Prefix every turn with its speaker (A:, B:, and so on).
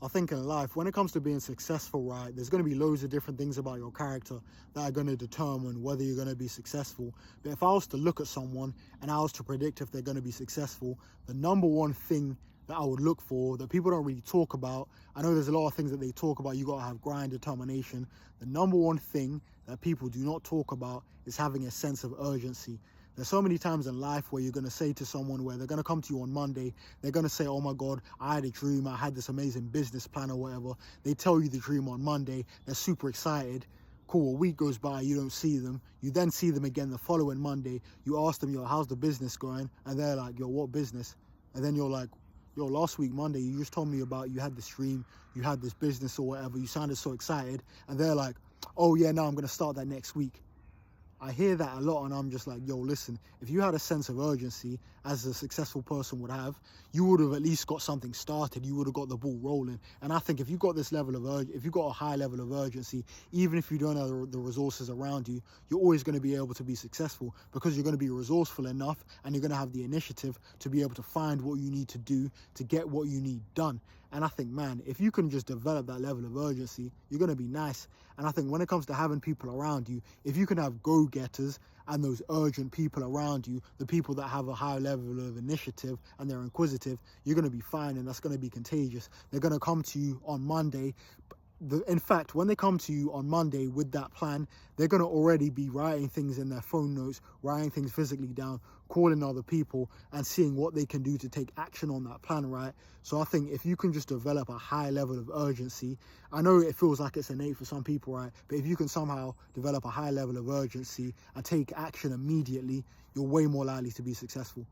A: I think in life, when it comes to being successful, right, there's going to be loads of different things about your character that are going to determine whether you're going to be successful. But if I was to look at someone and I was to predict if they're going to be successful, the number one thing that I would look for that people don't really talk about, I know there's a lot of things that they talk about, you got to have grind, determination. The number one thing that people do not talk about is having a sense of urgency. There's so many times in life where you're going to say to someone, where they're going to come to you on Monday, they're going to say, oh my God, I had a dream, I had this amazing business plan or whatever. They tell you the dream on Monday, they're super excited. Cool, a week goes by, you don't see them. You then see them again the following Monday. You ask them, yo, how's the business going? And they're like, yo, what business? And then you're like, yo, last week, Monday, you just told me about you had this dream, you had this business or whatever. You sounded so excited. And they're like, oh yeah, no, I'm going to start that next week. I hear that a lot and I'm just like, yo, listen, if you had a sense of urgency as a successful person would have, you would have at least got something started. You would have got the ball rolling. And I think if you got this level of if you got a high level of urgency, even if you don't have the resources around you, you're always going to be able to be successful because you're going to be resourceful enough and you're going to have the initiative to be able to find what you need to do to get what you need done. And I think, man, if you can just develop that level of urgency, you're going to be nice. And I think when it comes to having people around you, if you can have go-getters and those urgent people around you, the people that have a high level of initiative and they're inquisitive, you're going to be fine, and that's going to be contagious. They're going to come to you on Monday. In fact, when they come to you on Monday with that plan, they're going to already be writing things in their phone notes, writing things physically down, calling other people and seeing what they can do to take action on that plan, right? So I think if you can just develop a high level of urgency, I know it feels like it's innate for some people, right? But if you can somehow develop a high level of urgency and take action immediately, you're way more likely to be successful.